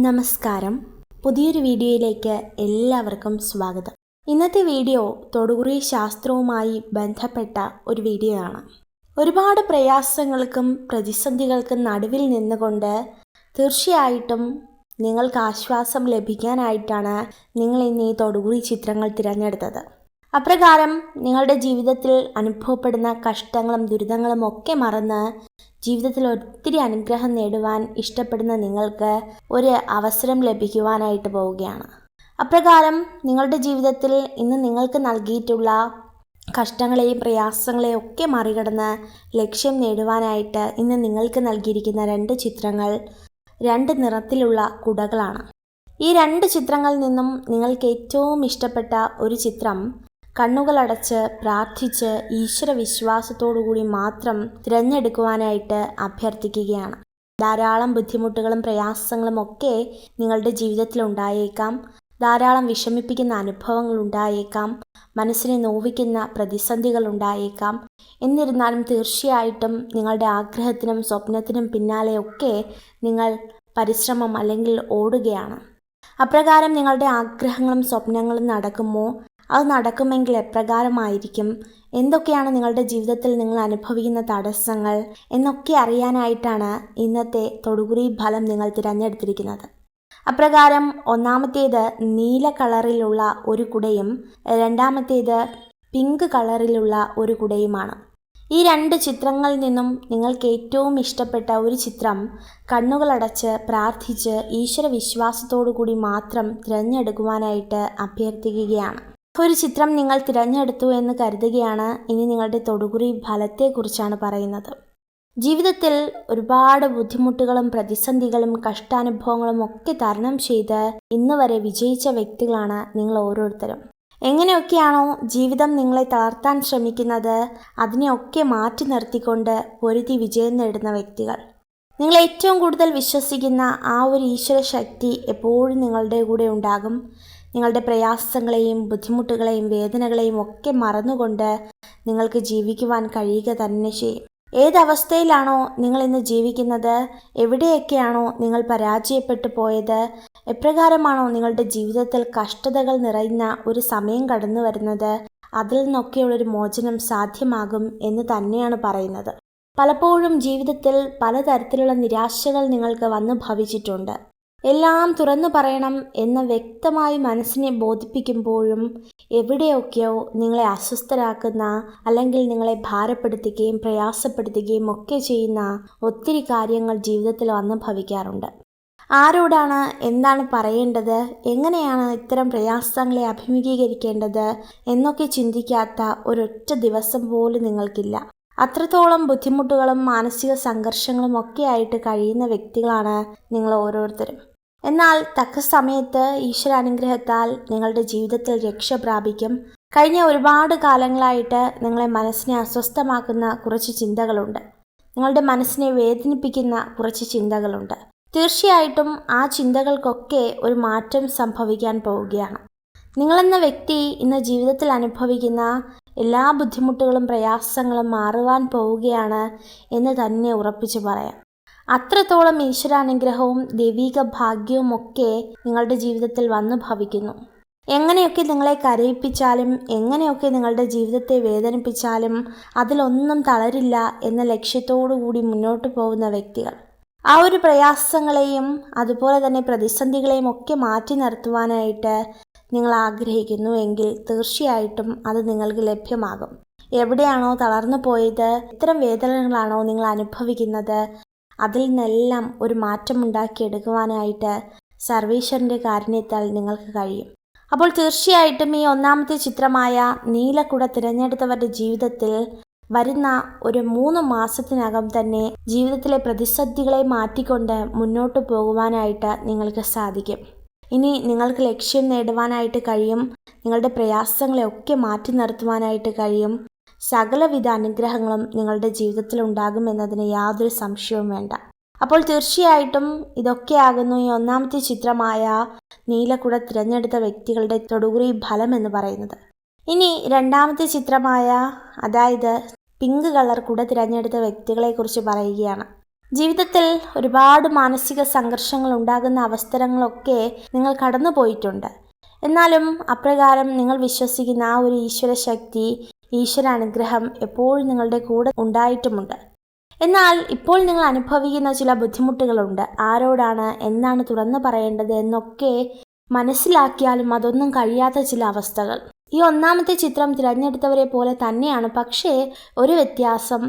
നമസ്കാരം. പുതിയൊരു വീഡിയോയിലേക്ക് എല്ലാവർക്കും സ്വാഗതം. ഇന്നത്തെ വീഡിയോ തൊടുകുറി ശാസ്ത്രവുമായി ബന്ധപ്പെട്ട ഒരു വീഡിയോ ആണ്. ഒരുപാട് പ്രയാസങ്ങൾക്കും പ്രതിസന്ധികൾക്കും നടുവിൽ നിന്നുകൊണ്ട് തീർച്ചയായിട്ടും നിങ്ങൾക്ക് ആശ്വാസം ലഭിക്കാനായിട്ടാണ് നിങ്ങൾ ഇന്ന് ഈ തൊടുകുറി ചിത്രങ്ങൾ തിരഞ്ഞെടുത്തത്. അപ്രകാരം നിങ്ങളുടെ ജീവിതത്തിൽ അനുഭവപ്പെടുന്ന കഷ്ടങ്ങളും ദുരിതങ്ങളും ഒക്കെ മറന്ന് ജീവിതത്തിൽ ഒത്തിരി അനുഗ്രഹം നേടുവാൻ ഇഷ്ടപ്പെടുന്ന നിങ്ങൾക്ക് ഒരു അവസരം ലഭിക്കുവാനായിട്ട് പോവുകയാണ്. അപ്രകാരം നിങ്ങളുടെ ജീവിതത്തിൽ ഇന്ന് നിങ്ങൾക്ക് നൽകിയിട്ടുള്ള കഷ്ടങ്ങളെയും പ്രയാസങ്ങളെയും ഒക്കെ മറികടന്ന് ലക്ഷ്യം നേടുവാനായിട്ട് ഇന്ന് നിങ്ങൾക്ക് നൽകിയിരിക്കുന്ന 2 ചിത്രങ്ങൾ 2 നിറത്തിലുള്ള കുടകളാണ്. ഈ 2 ചിത്രങ്ങളിൽ നിന്നും നിങ്ങൾക്ക് ഏറ്റവും ഇഷ്ടപ്പെട്ട ഒരു ചിത്രം കണ്ണുകളടച്ച് പ്രാർത്ഥിച്ച് ഈശ്വര വിശ്വാസത്തോടുകൂടി മാത്രം തിരഞ്ഞെടുക്കുവാനായിട്ട് അഭ്യർത്ഥിക്കുകയാണ്. ധാരാളം ബുദ്ധിമുട്ടുകളും പ്രയാസങ്ങളും ഒക്കെ നിങ്ങളുടെ ജീവിതത്തിൽ ഉണ്ടായേക്കാം. ധാരാളം വിഷമിപ്പിക്കുന്ന അനുഭവങ്ങൾ ഉണ്ടായേക്കാം. മനസ്സിനെ നോവിക്കുന്ന പ്രതിസന്ധികൾ ഉണ്ടായേക്കാം. എന്നിരുന്നാലും തീർച്ചയായിട്ടും നിങ്ങളുടെ ആഗ്രഹത്തിനും സ്വപ്നത്തിനും പിന്നാലെയൊക്കെ നിങ്ങൾ പരിശ്രമം അല്ലെങ്കിൽ ഓടുകയാണ്. അപ്രകാരം നിങ്ങളുടെ ആഗ്രഹങ്ങളും സ്വപ്നങ്ങളും നടക്കുമോ? അത് നടക്കുമെങ്കിൽ എപ്രകാരമായിരിക്കും? എന്തൊക്കെയാണ് നിങ്ങളുടെ ജീവിതത്തിൽ നിങ്ങൾ അനുഭവിക്കുന്ന തടസ്സങ്ങൾ എന്നൊക്കെ അറിയാനായിട്ടാണ് ഇന്നത്തെ തൊടുകുറി ഫലം നിങ്ങൾ തിരഞ്ഞെടുത്തിരിക്കുന്നത്. അപ്രകാരം ഒന്നാമത്തേത് നീല കളറിലുള്ള ഒരു കുടയും രണ്ടാമത്തേത് പിങ്ക് കളറിലുള്ള ഒരു കുടയുമാണ്. ഈ 2 ചിത്രങ്ങളിൽ നിന്നും നിങ്ങൾക്ക് ഏറ്റവും ഇഷ്ടപ്പെട്ട ഒരു ചിത്രം കണ്ണുകളടച്ച് പ്രാർത്ഥിച്ച് ഈശ്വര വിശ്വാസത്തോടു കൂടി മാത്രം തിരഞ്ഞെടുക്കുവാനായിട്ട് അഭ്യർത്ഥിക്കുകയാണ്. ഒരു ചിത്രം നിങ്ങൾ തിരഞ്ഞെടുത്തു എന്ന് കരുതുകയാണ്. ഇനി നിങ്ങളുടെ തൊടുകുറി ഫലത്തെക്കുറിച്ചാണ് പറയുന്നത്. ജീവിതത്തിൽ ഒരുപാട് ബുദ്ധിമുട്ടുകളും പ്രതിസന്ധികളും കഷ്ടാനുഭവങ്ങളും ഒക്കെ തരണം ചെയ്ത് ഇന്ന് വരെ വിജയിച്ച വ്യക്തികളാണ് നിങ്ങൾ ഓരോരുത്തരും. എങ്ങനെയൊക്കെയാണോ ജീവിതം നിങ്ങളെ തളർത്താൻ ശ്രമിക്കുന്നത് അതിനെയൊക്കെ മാറ്റി നിർത്തിക്കൊണ്ട് പൊരുതി വിജയം നേടുന്ന വ്യക്തികൾ. നിങ്ങൾ ഏറ്റവും കൂടുതൽ വിശ്വസിക്കുന്ന ആ ഒരു ഈശ്വര ശക്തി എപ്പോഴും നിങ്ങളുടെ കൂടെ ഉണ്ടാകും. നിങ്ങളുടെ പ്രയാസങ്ങളെയും ബുദ്ധിമുട്ടുകളെയും വേദനകളെയും ഒക്കെ മറന്നുകൊണ്ട് നിങ്ങൾക്ക് ജീവിക്കുവാൻ കഴിയുക തന്നെ ചെയ്യും. ഏതവസ്ഥയിലാണോ നിങ്ങൾ ഇന്ന് ജീവിക്കുന്നത്, എവിടെയൊക്കെയാണോ നിങ്ങൾ പരാജയപ്പെട്ടു പോയത്, എപ്രകാരമാണോ നിങ്ങളുടെ ജീവിതത്തിൽ കഷ്ടതകൾ നിറയുന്ന ഒരു സമയം കടന്നു വരുന്നത്, അതിൽ നിന്നൊക്കെയുള്ളൊരു മോചനം സാധ്യമാകും എന്ന് തന്നെയാണ് പറയുന്നത്. പലപ്പോഴും ജീവിതത്തിൽ പലതരത്തിലുള്ള നിരാശകൾ നിങ്ങൾക്ക് വന്നു ഭവിച്ചിട്ടുണ്ട്. എല്ലാം തുറന്നു പറയണം എന്ന് വ്യക്തമായി മനസ്സിനെ ബോധിപ്പിക്കുമ്പോഴും എവിടെയൊക്കെയോ നിങ്ങളെ അസ്വസ്ഥരാക്കുന്ന അല്ലെങ്കിൽ നിങ്ങളെ ഭാരപ്പെടുത്തുകയും പ്രയാസപ്പെടുത്തുകയും ഒക്കെ ചെയ്യുന്ന ഒത്തിരി കാര്യങ്ങൾ ജീവിതത്തിൽ വന്നു ഭവിക്കാറുണ്ട്. ആരോടാണ് എന്താണ് പറയേണ്ടത്, എങ്ങനെയാണ് ഇത്തരം പ്രയാസങ്ങളെ അഭിമുഖീകരിക്കേണ്ടത് എന്നൊക്കെ ചിന്തിക്കാത്ത ഒരൊറ്റ ദിവസം പോലും നിങ്ങൾക്കില്ല. അത്രത്തോളം ബുദ്ധിമുട്ടുകളും മാനസിക സംഘർഷങ്ങളും ഒക്കെ ആയിട്ട് കഴിയുന്ന വ്യക്തികളാണ് നിങ്ങൾ ഓരോരുത്തരും. എന്നാൽ തക്ക സമയത്ത് ഈശ്വരാനുഗ്രഹത്താൽ നിങ്ങളുടെ ജീവിതത്തിൽ രക്ഷ പ്രാപിക്കും. കഴിഞ്ഞ ഒരുപാട് കാലങ്ങളായിട്ട് നിങ്ങളെ മനസ്സിനെ അസ്വസ്ഥമാക്കുന്ന കുറച്ച് ചിന്തകളുണ്ട്. നിങ്ങളുടെ മനസ്സിനെ വേദനിപ്പിക്കുന്ന കുറച്ച് ചിന്തകളുണ്ട്. തീർച്ചയായിട്ടും ആ ചിന്തകൾക്കൊക്കെ ഒരു മാറ്റം സംഭവിക്കാൻ പോവുകയാണ്. നിങ്ങളെന്ന വ്യക്തി ഇന്ന് ജീവിതത്തിൽ അനുഭവിക്കുന്ന എല്ലാ ബുദ്ധിമുട്ടുകളും പ്രയാസങ്ങളും മാറുവാൻ പോവുകയാണ് എന്ന് തന്നെ ഉറപ്പിച്ചു പറയാം. അത്രത്തോളം ഈശ്വരാനുഗ്രഹവും ദൈവിക ഭാഗ്യവും ഒക്കെ നിങ്ങളുടെ ജീവിതത്തിൽ വന്നു ഭവിക്കുന്നു. എങ്ങനെയൊക്കെ നിങ്ങളെ കരയിപ്പിച്ചാലും എങ്ങനെയൊക്കെ നിങ്ങളുടെ ജീവിതത്തെ വേദനിപ്പിച്ചാലും അതിലൊന്നും തളരില്ല എന്ന ലക്ഷ്യത്തോടു കൂടി മുന്നോട്ട് പോകുന്ന വ്യക്തികൾ. ആ ഒരു പ്രയാസങ്ങളെയും അതുപോലെ തന്നെ പ്രതിസന്ധികളെയും ഒക്കെ മാറ്റി നിർത്തുവാനായിട്ട് നിങ്ങൾ ആഗ്രഹിക്കുന്നു എങ്കിൽ തീർച്ചയായിട്ടും അത് നിങ്ങൾക്ക് ലഭ്യമാകും. എവിടെയാണോ തളർന്നു പോയത്, ഇത്തരം വേദനകളാണോ നിങ്ങൾ അനുഭവിക്കുന്നത്, അതിൽ നിന്നെല്ലാം ഒരു മാറ്റം ഉണ്ടാക്കിയെടുക്കുവാനായിട്ട് സർവേശ്വരൻ്റെ കാരുണ്യത്താൽ നിങ്ങൾക്ക് കഴിയും. അപ്പോൾ തീർച്ചയായിട്ടും ഈ ഒന്നാമത്തെ ചിത്രമായ നീലക്കുട തിരഞ്ഞെടുത്തവരുടെ ജീവിതത്തിൽ വരുന്ന ഒരു 3 മാസത്തിനകം തന്നെ ജീവിതത്തിലെ പ്രതിസന്ധികളെ മാറ്റിക്കൊണ്ട് മുന്നോട്ട് പോകുവാനായിട്ട് നിങ്ങൾക്ക് സാധിക്കും. ഇനി നിങ്ങൾക്ക് ലക്ഷ്യം നേടുവാനായിട്ട് കഴിയും. നിങ്ങളുടെ പ്രയാസങ്ങളെ ഒക്കെ മാറ്റി നിർത്തുവാനായിട്ട് കഴിയും. സകലവിധ അനുഗ്രഹങ്ങളും നിങ്ങളുടെ ജീവിതത്തിൽ ഉണ്ടാകുമെന്നതിന് യാതൊരു സംശയവും വേണ്ട. അപ്പോൾ തീർച്ചയായിട്ടും ഇതൊക്കെയാകുന്നു ഈ ഒന്നാമത്തെ ചിത്രമായ നീലക്കുട തിരഞ്ഞെടുത്ത വ്യക്തികളുടെ തൊടുകുറി ഫലം എന്ന് പറയുന്നത്. ഇനി രണ്ടാമത്തെ ചിത്രമായ അതായത് പിങ്ക് കളർ കുട തിരഞ്ഞെടുത്ത വ്യക്തികളെക്കുറിച്ച് പറയുകയാണ്. ജീവിതത്തിൽ ഒരുപാട് മാനസിക സംഘർഷങ്ങൾ ഉണ്ടാകുന്ന അവസരങ്ങളൊക്കെ നിങ്ങൾ കടന്നു പോയിട്ടുണ്ട്. എന്നാലും അപ്രകാരം നിങ്ങൾ വിശ്വസിക്കുന്ന ആ ഒരു ഈശ്വര ശക്തി, ഈശ്വര അനുഗ്രഹം എപ്പോഴും നിങ്ങളുടെ കൂടെ ഉണ്ടായിട്ടുമുണ്ട്. എന്നാൽ ഇപ്പോൾ നിങ്ങൾ അനുഭവിക്കുന്ന ചില ബുദ്ധിമുട്ടുകളുണ്ട്. ആരോടാണ്, എന്താണ് തുറന്നു പറയേണ്ടത് എന്നൊക്കെ മനസ്സിലാക്കിയാലും അതൊന്നും കഴിയാത്ത ചില അവസ്ഥകൾ. ഈ ഒന്നാമത്തെ ചിത്രം തിരഞ്ഞെടുത്തവരെ പോലെ തന്നെയാണ്. പക്ഷേ ഒരു വ്യത്യാസം,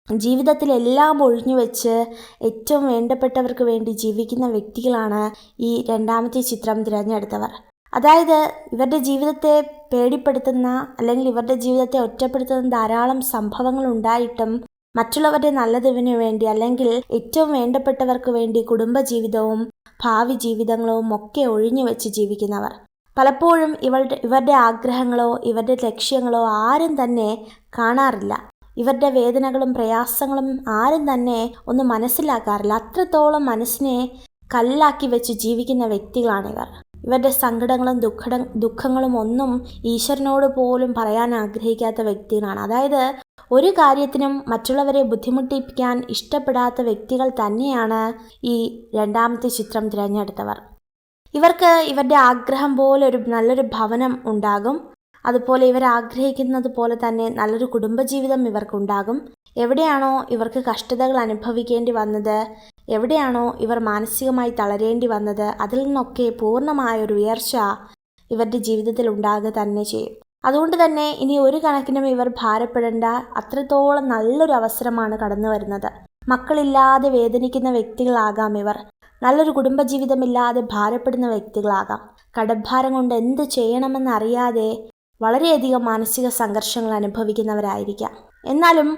ജീവിതത്തിലെല്ലാം ഒഴിഞ്ഞുവെച്ച് ഏറ്റവും വേണ്ടപ്പെട്ടവർക്ക് വേണ്ടി ജീവിക്കുന്ന വ്യക്തികളാണ് ഈ രണ്ടാമത്തെ ചിത്രം തിരഞ്ഞെടുത്തവർ. അതായത് ഇവരുടെ ജീവിതത്തെ പേടിപ്പെടുത്തുന്ന അല്ലെങ്കിൽ ഇവരുടെ ജീവിതത്തെ ഒറ്റപ്പെടുത്തുന്ന ധാരാളം സംഭവങ്ങൾ ഉണ്ടായിട്ടും മറ്റുള്ളവരുടെ നല്ലതിനു വേണ്ടി അല്ലെങ്കിൽ ഏറ്റവും വേണ്ടപ്പെട്ടവർക്ക് വേണ്ടി കുടുംബജീവിതവും ഭാവി ജീവിതങ്ങളും ഒക്കെ ഒഴിഞ്ഞു വെച്ച് ജീവിക്കുന്നവർ. പലപ്പോഴും ഇവരുടെ ആഗ്രഹങ്ങളോ ഇവരുടെ ലക്ഷ്യങ്ങളോ ആരും തന്നെ കാണാറില്ല. ഇവരുടെ വേദനകളും പ്രയാസങ്ങളും ആരും തന്നെ ഒന്ന് മനസ്സിലാക്കാറില്ല. അത്രത്തോളം മനസ്സിനെ കല്ലാക്കി വെച്ച് ജീവിക്കുന്ന വ്യക്തികളാണിവർ. ഇവരുടെ സങ്കടങ്ങളും ദുഃഖങ്ങളും ഒന്നും ഈശ്വരനോട് പോലും പറയാൻ ആഗ്രഹിക്കാത്ത വ്യക്തികളാണ്. അതായത് ഒരു കാര്യത്തിനും മറ്റുള്ളവരെ ബുദ്ധിമുട്ടിപ്പിക്കാൻ ഇഷ്ടപ്പെടാത്ത വ്യക്തികൾ തന്നെയാണ് ഈ രണ്ടാമത്തെ ചിത്രം തിരഞ്ഞെടുത്തവർ. ഇവർക്ക് ഇവരുടെ ആഗ്രഹം പോലെ നല്ലൊരു ഭവനം ഉണ്ടാകും. അതുപോലെ ഇവർ ആഗ്രഹിക്കുന്നത് പോലെ തന്നെ നല്ലൊരു കുടുംബജീവിതം ഇവർക്കുണ്ടാകും. എവിടെയാണോ ഇവർക്ക് കഷ്ടതകൾ അനുഭവിക്കേണ്ടി വന്നത്, എവിടെയാണോ ഇവർ മാനസികമായി തളരേണ്ടി വന്നത്, അതിൽ നിന്നൊക്കെ പൂർണ്ണമായൊരു ഉയർച്ച ഇവരുടെ ജീവിതത്തിൽ ഉണ്ടാകുക തന്നെ ചെയ്യും. അതുകൊണ്ട് തന്നെ ഇനി ഒരു കണക്കിനും ഇവർ ഭാരപ്പെടേണ്ട, അത്രത്തോളം നല്ലൊരു അവസരമാണ് കടന്നു വരുന്നത്. മക്കളില്ലാതെ വേദനിക്കുന്ന വ്യക്തികളാകാം ഇവർ. നല്ലൊരു കുടുംബജീവിതമില്ലാതെ ഭാരപ്പെടുന്ന വ്യക്തികളാകാം. കടഭാരം കൊണ്ട് എന്ത് ചെയ്യണമെന്നറിയാതെ വളരെയധികം മാനസിക സംഘർഷങ്ങൾ അനുഭവിക്കുന്നവരായിരിക്കാം. എന്നാലും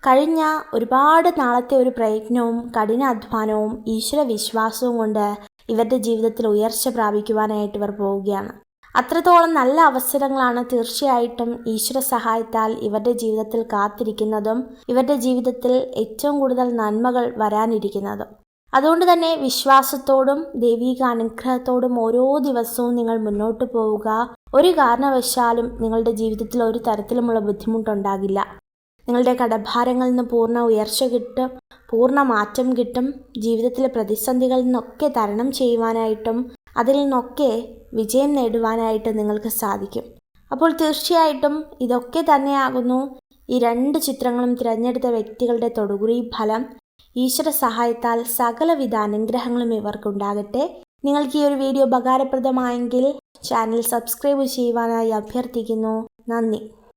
കഴിഞ്ഞ ഒരുപാട് നാളത്തെ ഒരു പ്രയത്നവും കഠിനാധ്വാനവും ഈശ്വര വിശ്വാസവും കൊണ്ട് ഇവരുടെ ജീവിതത്തിൽ ഉയർച്ച പ്രാപിക്കുവാനായിട്ട് ഇവർ പോവുകയാണ്. അത്രത്തോളം നല്ല അവസരങ്ങളാണ് തീർച്ചയായിട്ടും ഈശ്വര സഹായത്താൽ ഇവരുടെ ജീവിതത്തിൽ കാത്തിരിക്കുന്നതും ഇവരുടെ ജീവിതത്തിൽ ഏറ്റവും കൂടുതൽ നന്മകൾ വരാനിരിക്കുന്നതും. അതുകൊണ്ട് തന്നെ വിശ്വാസത്തോടും ദൈവിക അനുഗ്രഹത്തോടും ഓരോ ദിവസവും നിങ്ങൾ മുന്നോട്ട് പോവുക. ഒരു കാരണവശാലും നിങ്ങളുടെ ജീവിതത്തിൽ ഒരു തരത്തിലുമുള്ള ബുദ്ധിമുട്ടുണ്ടാകില്ല. നിങ്ങളുടെ കടഭാരങ്ങളിൽ നിന്ന് പൂർണ്ണ ഉയർച്ച കിട്ടും, പൂർണ്ണ മാറ്റം കിട്ടും. ജീവിതത്തിലെ പ്രതിസന്ധികളിൽ നിന്നൊക്കെ തരണം ചെയ്യുവാനായിട്ടും അതിൽ നിന്നൊക്കെ വിജയം നേടുവാനായിട്ട് നിങ്ങൾക്ക് സാധിക്കും. അപ്പോൾ തീർച്ചയായിട്ടും ഇതൊക്കെ തന്നെയാകുന്നു ഈ രണ്ട് ചിത്രങ്ങളും തിരഞ്ഞെടുത്ത വ്യക്തികളുടെ തൊടുകുറി ഫലം. ഈശ്വര സഹായത്താൽ സകലവിധ അനുഗ്രഹങ്ങളും ഇവർക്കുണ്ടാകട്ടെ. നിങ്ങൾക്ക് ഈ ഒരു വീഡിയോ ഉപകാരപ്രദമായെങ്കിൽ ചാനൽ സബ്സ്ക്രൈബ് ചെയ്യുവാനായി അഭ്യർത്ഥിക്കുന്നു. നന്ദി.